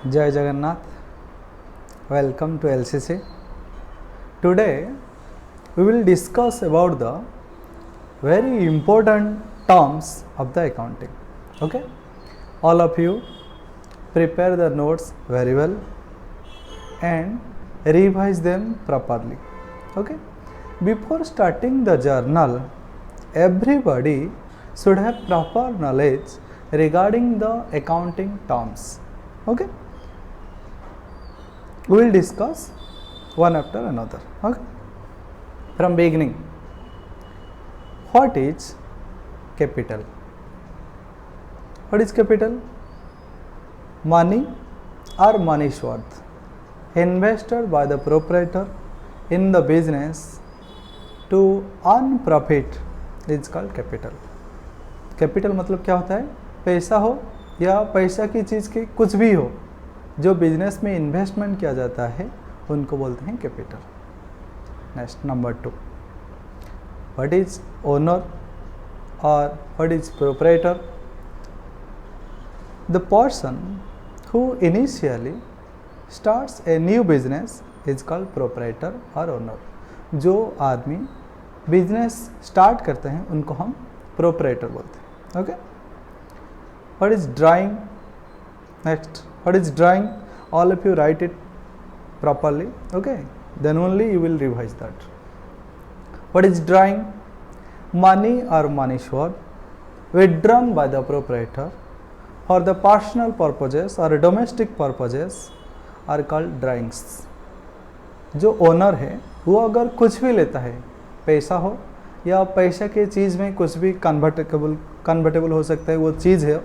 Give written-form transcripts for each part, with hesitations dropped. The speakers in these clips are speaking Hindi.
Jai Jagannath. Welcome to LCC. Today we will discuss about the very important terms of the accounting. Okay, all of you prepare the notes very well and revise them properly. Okay, before starting the journal, everybody should have proper knowledge regarding the accounting terms. Okay, we will discuss one after another. Okay, from beginning, what is capital? What is capital? Money or money's worth invested by the proprietor in the business to earn profit is called capital. Capital मतलब क्या होता है? पैसा हो या पैसा की चीज़ की कुछ भी हो जो बिजनेस में इन्वेस्टमेंट किया जाता है उनको बोलते हैं capital. Next number 2, what is owner और what is proprietor? The person who initially starts a new business is called proprietor और ओनर. जो आदमी बिजनेस स्टार्ट करते हैं उनको हम प्रोप्राइटर बोलते हैं. Okay, what is drawing? Next, what is drawing? All of you write it properly. Okay, then only you will revise that. What is drawing? Money or money's worth withdrawn by the proprietor for the personal purposes or domestic purposes are called drawings. जो ओनर है वो अगर कुछ भी लेता है, पैसा हो या पैसा के चीज़ में कुछ भी कन्वर्टेबल हो सकता है, वो चीज़ है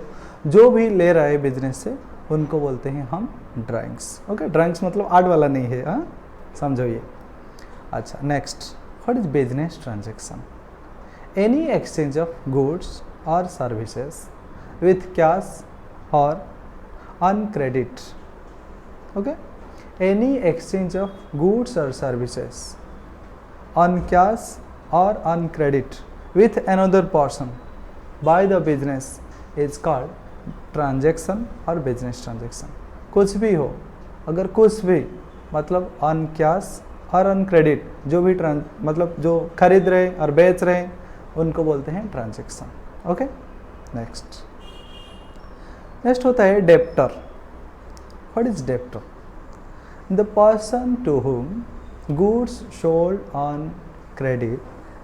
जो भी ले रहा है बिजनेस से, उनको बोलते हैं हम ड्राइंग्स. ओके, ड्राइंग्स मतलब आर्ट वाला नहीं है, हाँ समझो ये. अच्छा, next, what is business transaction? Any exchange of goods और सर्विसेज विथ कैश और on credit. Okay, any exchange of goods और सर्विसेज ऑन कैश और on credit with another person by the business is called transaction और बिजनेस ट्रांजैक्शन. कुछ भी हो, अगर कुछ भी मतलब ऑन कैश और ऑन क्रेडिट, जो भी मतलब जो खरीद रहे और बेच रहे हैं उनको बोलते हैं ट्रांजैक्शन. ओके, नेक्स्ट होता है debtor. What is debtor? The person to whom goods sold on credit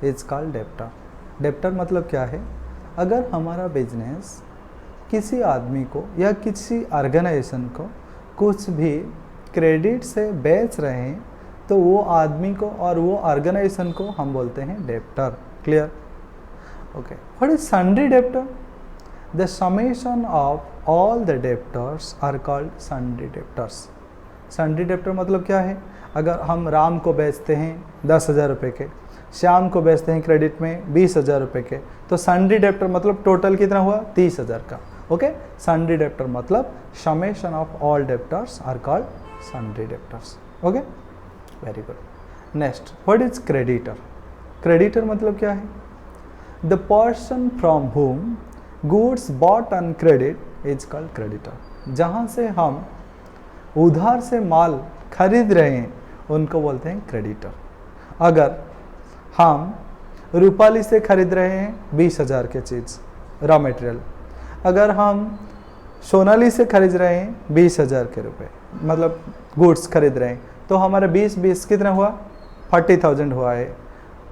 is called debtor. Debtor मतलब क्या है? अगर हमारा बिजनेस किसी आदमी को या किसी ऑर्गेनाइजेशन को कुछ भी क्रेडिट से बेच रहे हैं तो वो आदमी को और वो ऑर्गेनाइजेशन को हम बोलते हैं debtor. Clear? Okay, what is sundry debtor? The summation of all the debtors are called sundry debtors. Sundry debtor मतलब क्या है? अगर हम राम को बेचते हैं 10,000 रुपये के, श्याम को बेचते हैं क्रेडिट में 20,000 रुपये के, तो सन्ड्री डेप्टर मतलब टोटल कितना हुआ? 30,000 का. ओके, सन्ड्री डेप्टर मतलब summation of all debtors are called sundry debtors. Okay, very good. Next, what is creditor? Creditor मतलब क्या है? The person from whom goods bought on credit is called creditor. जहाँ से हम उधार से माल खरीद रहे हैं उनको बोलते हैं क्रेडिटर. अगर हम रूपाली से खरीद रहे हैं 20,000 के चीज़ रॉ मटेरियल, अगर हम सोनाली से खरीद रहे हैं 20,000 के रुपए मतलब गुड्स खरीद रहे हैं, तो हमारा 20 कितना हुआ? 40,000 हुआ है.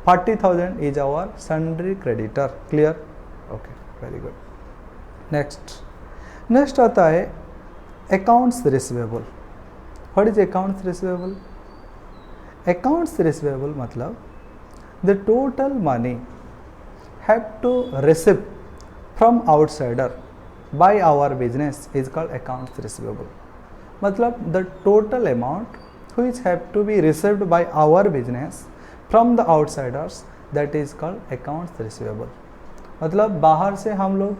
40,000 is our sundry creditor. Clear? Okay, very good. Next आता है accounts receivable. What is accounts receivable? Accounts receivable मतलब the total money have to receive from outsider by our business is called accounts receivable. मतलब the total amount which have to be received by our business from the outsiders, that is called accounts receivable. मतलब बाहर से हम लोग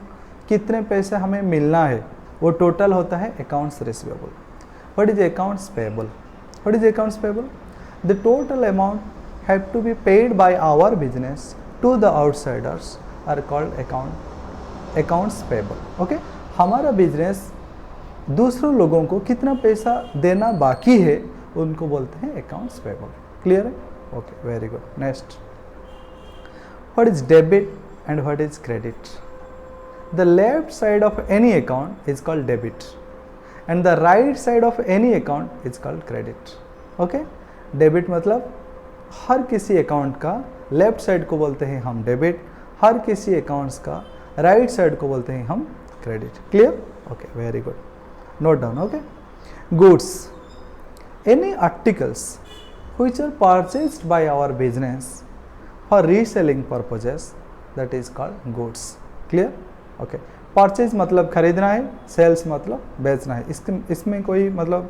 कितने पैसे हमें मिलना है वो टोटल होता है accounts receivable. What is accounts payable? What is accounts payable? The total amount have to be paid by our business to the outsiders are called accounts payable. Okay, हमारा बिजनेस दूसरों लोगों को कितना पैसा देना बाकी है उनको बोलते हैं अकाउंट्स पेबल। क्लियर है? Okay, very good. Next, what is debit and what is credit? The left side of any account is called debit and the right side of any account is called credit. Okay, debit मतलब हर किसी अकाउंट का लेफ्ट साइड को बोलते हैं हम डेबिट, हर किसी अकाउंट्स का राइट साइड को बोलते हैं हम credit. Clear? Okay, very good, note down. Okay, goods, any articles which are purchased by our business for reselling purposes, that is called goods. Clear? Okay, purchase मतलब खरीदना है, sales मतलब बेचना है। इसमें कोई मतलब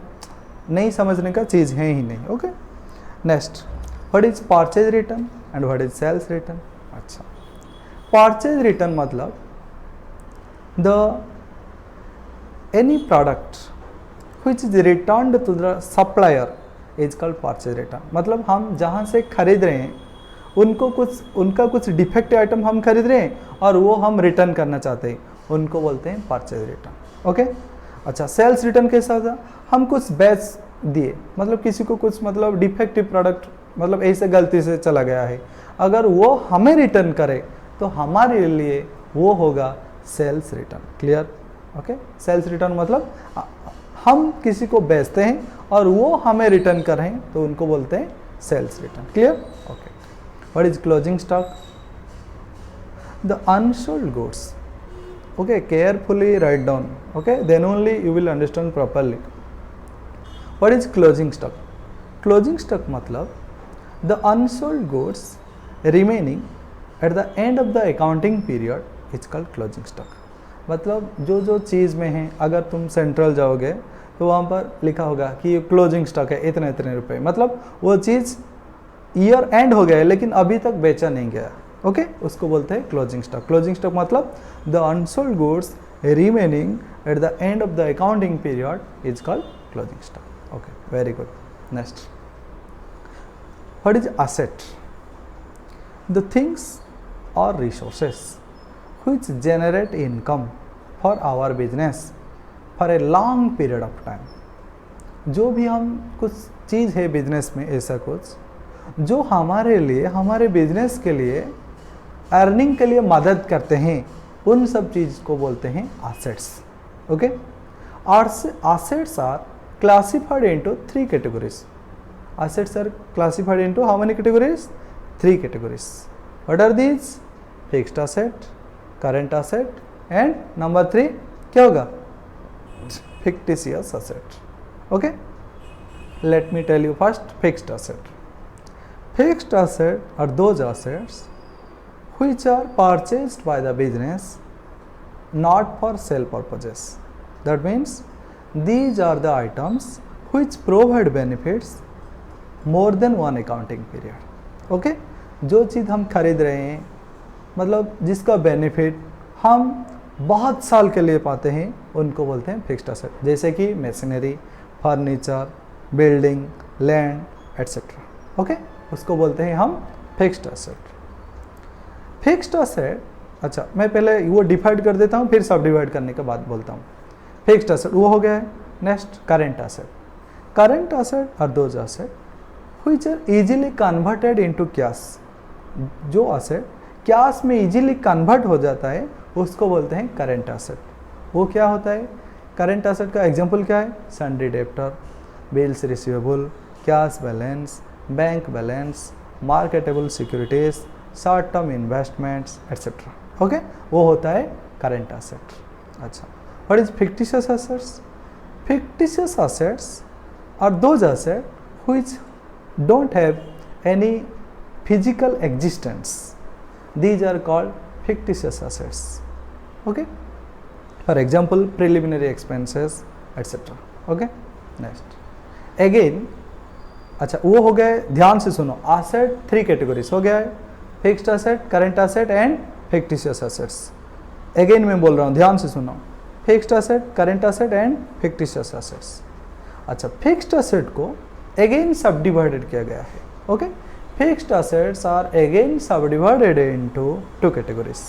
नहीं समझने का चीज़ है ही नहीं। Okay, next, what is purchase return and what is sales return? अच्छा, परचेज रिटर्न मतलब the any product which is returned to the supplier is called purchase return। मतलब हम जहाँ से खरीद रहे हैं उनका कुछ डिफेक्ट आइटम हम खरीद रहे हैं और वो हम रिटर्न करना चाहते हैं, उनको बोलते हैं परचेज रिटर्न। ओके, अच्छा, सेल्स रिटर्न कैसा होता? हम कुछ बेच दिए, मतलब किसी को कुछ मतलब डिफेक्टिव प्रोडक्ट मतलब ऐसे गलती से चला गया है, अगर वो हमें रिटर्न करे तो हमारे लिए वो होगा sales return. Clear? Okay, sales return मतलब हम किसी को बेचते हैं और वो हमें रिटर्न कर रहे हैं तो उनको बोलते हैं sales return. Clear? Okay, what is closing stock? The unsold goods. Okay, carefully write down, okay, then only you will understand properly. What is closing stock? Closing stock मतलब the unsold goods remaining at the end of the accounting period is called closing stock. मतलब जो चीज़ में है, अगर तुम सेंट्रल जाओगे तो वहाँ पर लिखा होगा कि ये क्लोजिंग स्टॉक है इतने इतने रुपए, मतलब वो चीज़ ईयर एंड हो गया है लेकिन अभी तक बेचा नहीं गया। ओके, उसको बोलते हैं क्लोजिंग स्टॉक। क्लोजिंग स्टॉक मतलब the unsold goods remaining at the end of the accounting period is called closing stock. Okay, very good. Next, what is asset? The things और resources which generate income for our business for a long period of time। जो भी हम कुछ चीज़ है बिजनेस में, ऐसा कुछ जो हमारे लिए हमारे बिजनेस के लिए अर्निंग के लिए मदद करते हैं, उन सब चीज़ को बोलते हैं assets. Okay, assets are classified into 3 categories। Assets are classified into how many categories? 3 categories। What are these? Fixed asset, current asset and number 3 क्या होगा? fictitious asset। okay, let me tell you first fixed asset। fixed asset are those assets which are purchased by the business not for sale purposes। that means these are the items which provide benefits more than one accounting period। okay, जो चीज़ हम खरीद रहे हैं मतलब जिसका बेनिफिट हम बहुत साल के लिए पाते हैं, उनको बोलते हैं फिक्स्ड एसेट। जैसे कि machinery, furniture, building, land etcetera. Okay, उसको बोलते हैं हम फिक्स्ड एसेट। फिक्स्ड एसेट, अच्छा मैं पहले वो डिवाइड कर देता हूँ, फिर सब डिवाइड करने के बाद बोलता हूँ। फिक्स्ड एसेट वो हो गया है। Next, current asset. Current asset are those asset which are easily converted into cash. जो एसेट कैश में इजीली कन्वर्ट हो जाता है उसको बोलते हैं करेंट एसेट। वो क्या होता है? करेंट एसेट का एग्जांपल क्या है? Sundry debtor, bills receivable, cash balance, bank balance, marketable securities, short term investments etcetera. Okay, वो होता है करेंट एसेट। अच्छा, what is fictitious assets? Fictitious assets are those asset which don't have any physical existence. These are called fictitious assets। okay, for example preliminary expenses etc। okay, next again, अच्छा वो हो गए, ध्यान से सुनो, एसेट 3 कैटेगरीज हो गया है, fixed asset, current asset and fictitious assets. Again मैं बोल रहा हूँ, ध्यान से सुनो, fixed asset, current asset and fictitious assets. अच्छा, फिक्स्ड एसेट को अगेन सब डिवाइडेड किया गया है। Okay, fixed assets are again subdivided into 2 categories: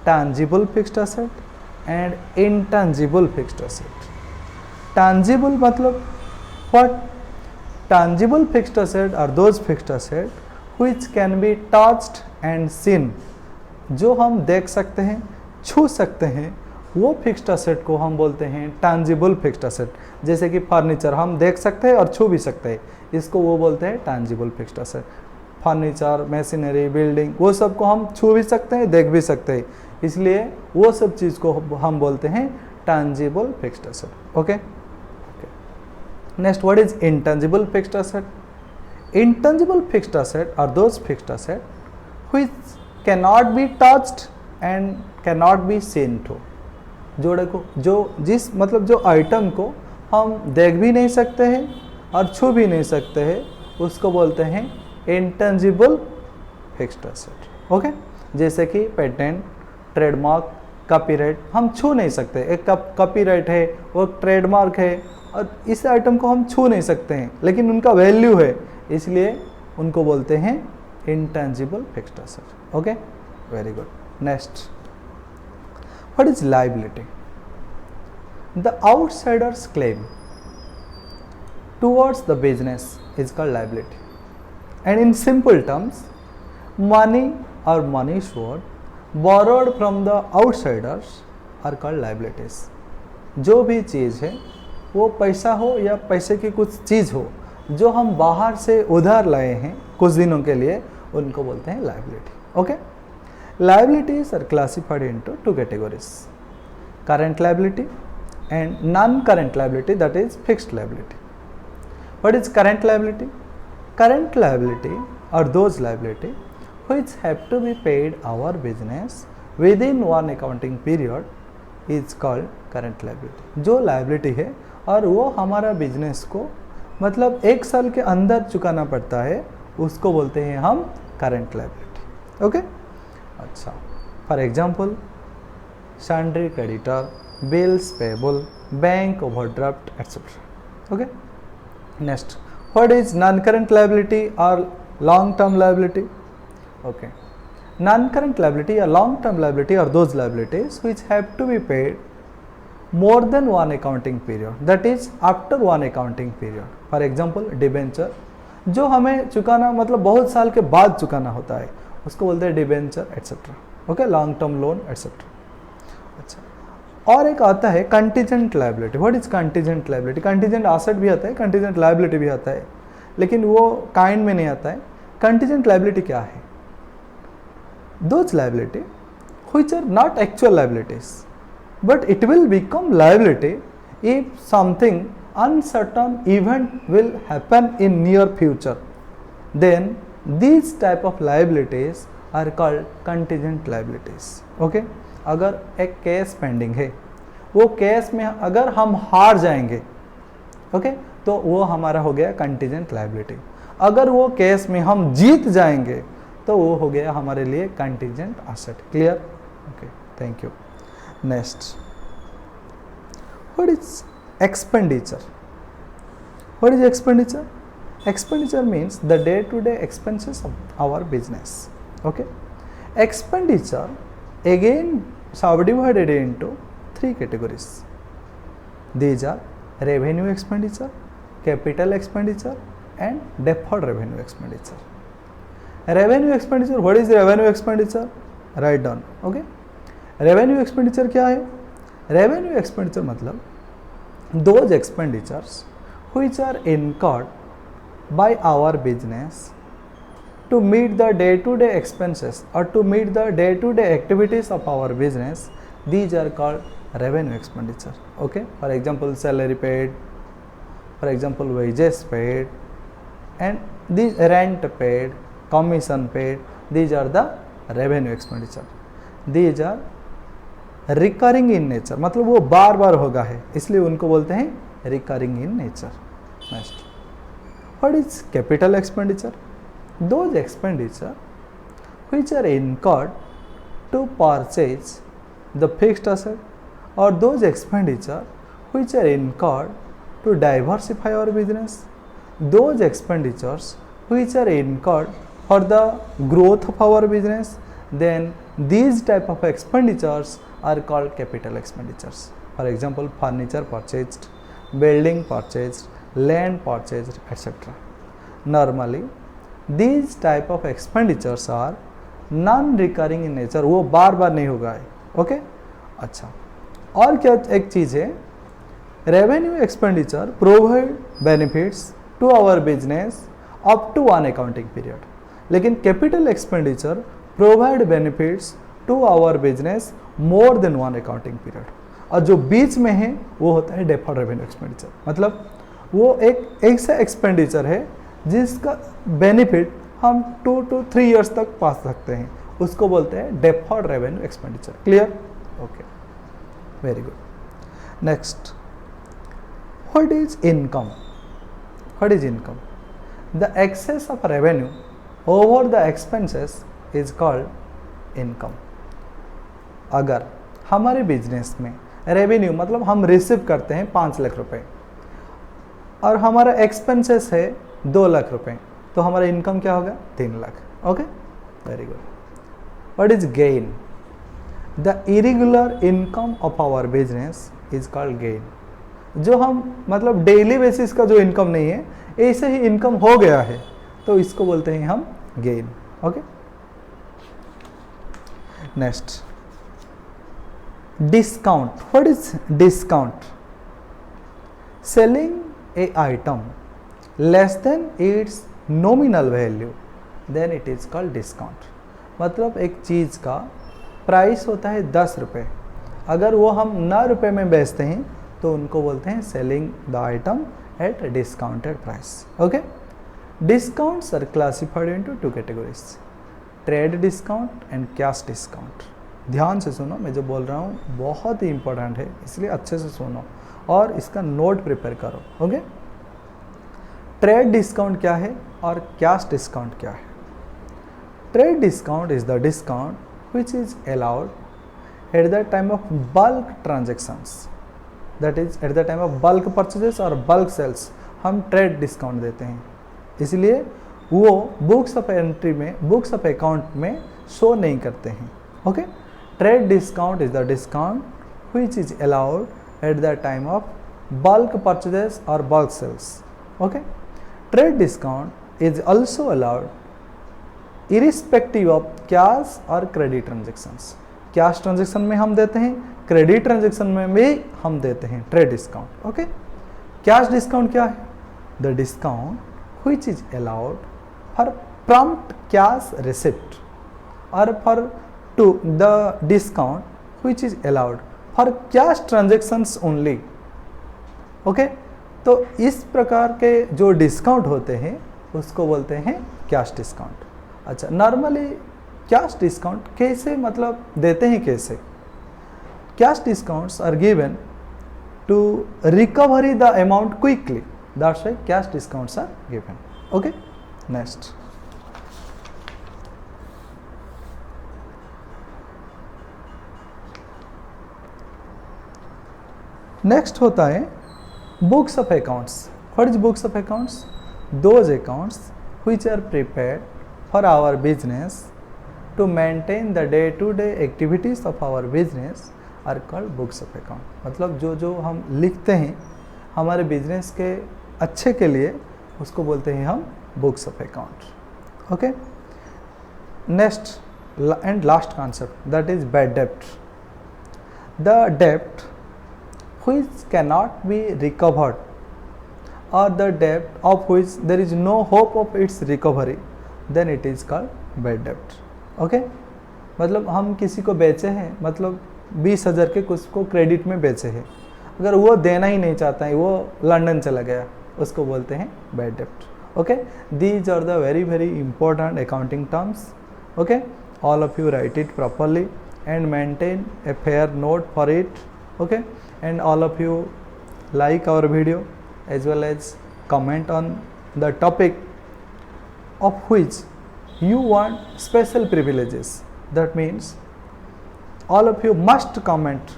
tangible fixed asset and intangible fixed asset। tangible मतलब what? Tangible fixed asset are those fixed asset which can be touched and seen. जो हम देख सकते हैं, छू सकते हैं, वो फिक्स्ड असेट को हम बोलते हैं टैंजिबल फिक्स्ड असेट. जैसे कि फर्नीचर हम देख सकते हैं और छू भी सकते हैं, इसको वो बोलते हैं tangible fixed asset. Furniture, machinery, building, वो सब को हम छू भी सकते हैं, देख भी सकते हैं, इसलिए वो सब चीज़ को हम बोलते हैं tangible fixed asset. Okay. Next, what is intangible fixed asset? Intangible fixed asset are those fixed asset which cannot be touched and cannot be seen to. जोड़े को जो जिस मतलब जो आइटम को हम देख भी नहीं सकते हैं और छू भी नहीं सकते हैं, उसको बोलते हैं इंटेंजिबल फिक्स्ड एसेट. ओके. जैसे कि पेटेंट, ट्रेडमार्क, कॉपीराइट हम छू नहीं सकते. एक कॉपीराइट है, वो ट्रेडमार्क है, और इस आइटम को हम छू नहीं सकते हैं, लेकिन उनका वैल्यू है, इसलिए उनको बोलते हैं intangible fixed asset. Okay, very good. Next, what is liability? The outsiders claim towards the business is called liability. And in simple terms, money और money assured borrowed from the outsiders are called liabilities. जो भी चीज़ है, वो पैसा हो या पैसे की कुछ चीज़ हो जो हम बाहर से उधार लाए हैं कुछ दिनों के लिए, उनको बोलते हैं liability. Okay. Liabilities are classified into two categories, current liability and non current liability, that is fixed liability. What is current liability? Current liability are those liability which have to be paid our business within one accounting period is called current liability. जो लायबिलिटी है और वो हमारा बिजनेस को मतलब एक साल के अंदर चुकाना पड़ता है, उसको बोलते हैं हम करंट लायबिलिटी. ओके. अच्छा, for example sundry creditor, bills payable, bank overdraft etcetera. Okay. Next, what is non current liability और long term liability? Okay. Non-current liability or long-term liability are those liabilities which have to be paid more than one accounting period. That is after one accounting period. For example, debenture, जो हमें चुकाना मतलब बहुत साल के बाद चुकाना होता है, उसको बोलते हैं debenture etcetera. Okay. Long term loan etcetera. अच्छा, और एक आता है contingent liability. What is contingent liability? Contingent asset भी आता है, कंटीजेंट लायबिलिटी भी आता है, लेकिन वो काइंड में नहीं आता है. कंटीजेंट लायबिलिटी क्या है? Those liability which are not actual liabilities, but it will become liability if something uncertain event will happen in near future. Then these type of liabilities are called contingent liabilities. Okay. अगर एक केस पेंडिंग है, वो केस में अगर हम हार जाएंगे, ओके, तो वो हमारा हो गया कंटीजेंट लायबिलिटी. अगर वो केस में हम जीत जाएंगे तो वो हो गया हमारे लिए contingent asset. Clear? Okay, thank you. Next, what is expenditure? What is expenditure? Expenditure means the day to day expenses of our business. Okay. Expenditure again subdivided into three categories. These are revenue expenditure, capital expenditure and deferred revenue expenditure. Revenue expenditure, what is revenue expenditure? Write down. Okay. Revenue expenditure क्या है? Revenue expenditure मतलब those expenditures which are incurred by our business to meet the day-to-day expenses or to meet the day-to-day activities of our business. These are called revenue expenditure. Okay. For example, salary paid, for example, wages paid, and these rent paid, commission paid. These are the revenue expenditure. These are recurring in nature, मतलब वो बार बार होगा है, इसलिए उनको बोलते हैं recurring in nature. Next, what is capital expenditure? Those expenditure which are incurred to purchase the fixed asset, or those expenditure which are incurred to diversify our business, those expenditures which are incurred for the growth of our business, then these type of expenditures are called capital expenditures. For example, furniture purchased, building purchased, land purchased, etc. Normally, these type of expenditures are non-recurring in nature, वो बार बार नहीं होगा है, ओके अच्छा। और क्या एक चीज़ है, revenue expenditure provide benefits to our business up to one accounting period, लेकिन capital expenditure provide benefits to our business more than one accounting period, और जो बीच में है वो होता है डेफर्ड रेवेन्यू एक्सपेंडिचर, मतलब वो एक ऐसा एक्सपेंडिचर है जिसका बेनिफिट हम 2 to 3 ईयर्स तक पा सकते हैं, उसको बोलते हैं deferred revenue expenditure. Clear? Okay, very good. Next, what is income? What is income? The excess of revenue over the expenses is called income. अगर हमारे बिजनेस में रेवेन्यू मतलब हम रिसीव करते हैं 5 लाख रुपए और हमारा एक्सपेंसेस है 2 लाख रुपए, तो हमारा इनकम क्या होगा? 3 lakh. Okay, very good. What is gain? The irregular income of our business is called gain. जो हम मतलब डेली बेसिस का जो इनकम नहीं है, ऐसे ही इनकम हो गया है, तो इसको बोलते हैं हम gain. Okay, next, discount. What is discount? Selling a item less than its nominal value, then it is called discount. मतलब एक चीज़ का प्राइस होता है 10 रुपये, अगर वो हम 9 रुपये में बेचते हैं तो उनको बोलते हैं selling the item at discounted price. Okay, discounts are classified into 2 categories, trade discount and cash discount. ध्यान से सुनो, मैं जो बोल रहा हूँ बहुत ही इंपॉर्टेंट है, इसलिए अच्छे से सुनो और इसका नोट प्रिपेयर करो। ओके, ट्रेड डिस्काउंट क्या है और कैश डिस्काउंट क्या है? Trade discount is the discount which is allowed at the time of bulk transactions, that is eight the time of bulk purchases और बल्क सेल्स हम ट्रेड डिस्काउंट देते हैं, इसलिए वो बुक्स ऑफ एंट्री में, बुक्स ऑफ अकाउंट में शो नहीं करते हैं। Okay, trade discount is the discount which is allowed at the time of bulk purchases और bulk sales. Okay, trade discount is also allowed irrespective of cash और क्रेडिट ट्रांजेक्शंस। कैश ट्रांजेक्शन में हम देते हैं, क्रेडिट ट्रांजेक्शन में भी हम देते हैं trade discount. Okay, cash discount क्या है? The discount which is allowed for prompt cash receipt और for to the discount which is allowed for cash transactions only. Okay, तो इस प्रकार के जो डिस्काउंट होते हैं उसको बोलते हैं कैश डिस्काउंट। अच्छा, नॉर्मली कैश डिस्काउंट कैसे मतलब देते हैं कैसे? Cash discounts are given to recovery the amount quickly, that's why cash discounts are given. Okay, next, next होता है books of accounts. What is books of accounts? Those accounts which are prepared for our business to maintain the day to day activities of our business are called books of account। मतलब जो हम लिखते हैं हमारे बिजनेस के अच्छे के लिए, उसको बोलते हैं हम books of account. Okay, next and last concept, that is bad डेप्ट। द डेप्ट which cannot be recovered or the debt of which there is no hope of its recovery, then it is called bad debt। Okay, मतलब हम किसी को बेचे हैं, मतलब 20,000 के कुछ को क्रेडिट में बेचे हैं, अगर वो देना ही नहीं चाहता है, वो लंदन चला गया, उसको बोलते हैं बैड डेप्ट। Okay, these are the very very important accounting terms. Okay, all of you write it properly and maintain a fair note for it. Okay, and all of you like our video as well as comment on the topic of which you want special privileges. That means all of you must comment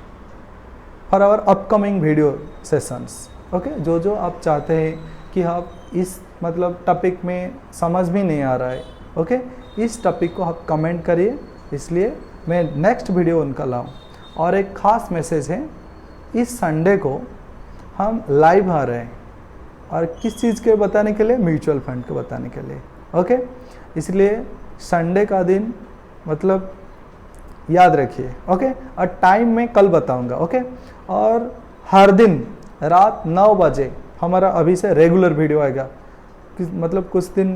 for our upcoming video sessions। okay, जो आप चाहते हैं कि आप इस मतलब टॉपिक में समझ भी नहीं आ रहा है, ओके, इस टॉपिक को आप कमेंट करिए, इसलिए मैं नेक्स्ट वीडियो उनका लाऊं। और एक ख़ास मैसेज है, इस संडे को हम लाइव आ रहे हैं, और किस चीज़ के बताने के लिए? म्यूचुअल फंड के बताने के लिए। ओके, इसलिए संडे का दिन मतलब याद रखिए। ओके, और टाइम मैं कल बताऊंगा। ओके, और हर दिन रात 9 बजे हमारा अभी से रेगुलर वीडियो आएगा। मतलब कुछ दिन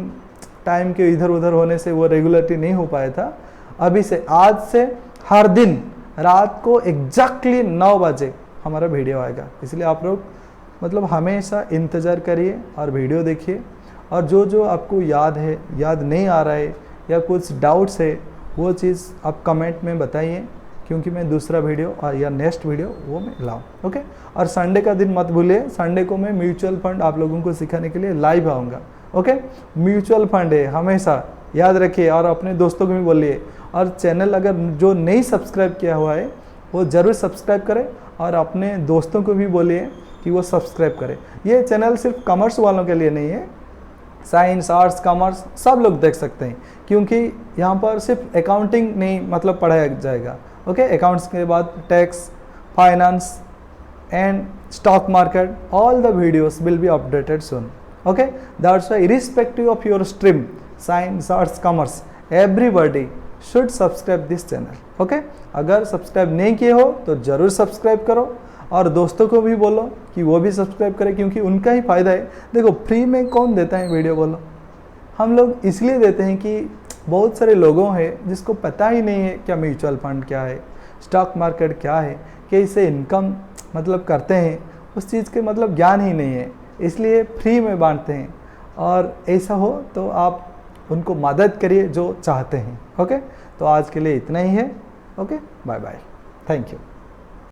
टाइम के इधर उधर होने से वो रेगुलरिटी नहीं हो पाया था। अभी से, आज से हर दिन रात को एग्जैक्टली 9 बजे हमारा वीडियो आएगा। इसलिए आप लोग मतलब हमेशा इंतज़ार करिए और वीडियो देखिए, और जो जो आपको याद है, याद नहीं आ रहा है या कुछ डाउट्स है, वो चीज़ आप कमेंट में बताइए, क्योंकि मैं दूसरा वीडियो और या नेक्स्ट वीडियो वो मैं लाऊँ। ओके, और संडे का दिन मत भूलिए, संडे को मैं म्यूचुअल फंड आप लोगों को सिखाने के लिए लाइव आऊँगा। ओके, म्यूचुअल फंड है, हमेशा याद रखिए, और अपने दोस्तों को भी बोलिए। और चैनल अगर जो नहीं सब्सक्राइब किया हुआ है वो ज़रूर सब्सक्राइब करें, और अपने दोस्तों को भी बोलिए कि वो सब्सक्राइब करें। ये चैनल सिर्फ कॉमर्स वालों के लिए नहीं है, साइंस, आर्ट्स, कॉमर्स सब लोग देख सकते हैं, क्योंकि यहाँ पर सिर्फ अकाउंटिंग नहीं मतलब पढ़ाया जाएगा। ओके, अकाउंट्स के बाद tax, finance and stock market, all the videos will be updated soon. Okay, that's why irrespective of your stream, science, arts, commerce, everybody should subscribe this channel. Okay, अगर सब्सक्राइब नहीं किए हो तो ज़रूर सब्सक्राइब करो, और दोस्तों को भी बोलो कि वो भी सब्सक्राइब करें, क्योंकि उनका ही फ़ायदा है। देखो, फ्री में कौन देता है वीडियो? बोलो, हम लोग इसलिए देते हैं कि बहुत सारे लोगों हैं जिसको पता ही नहीं है क्या म्यूचुअल फंड क्या है, स्टॉक मार्केट क्या है, कैसे इनकम मतलब करते हैं, उस चीज़ के मतलब ज्ञान ही नहीं है, इसलिए फ्री में बांटते हैं। और ऐसा हो तो आप उनको मदद करिए जो चाहते हैं। ओके, तो आज के लिए इतना ही है। Okay, bye bye, thank you.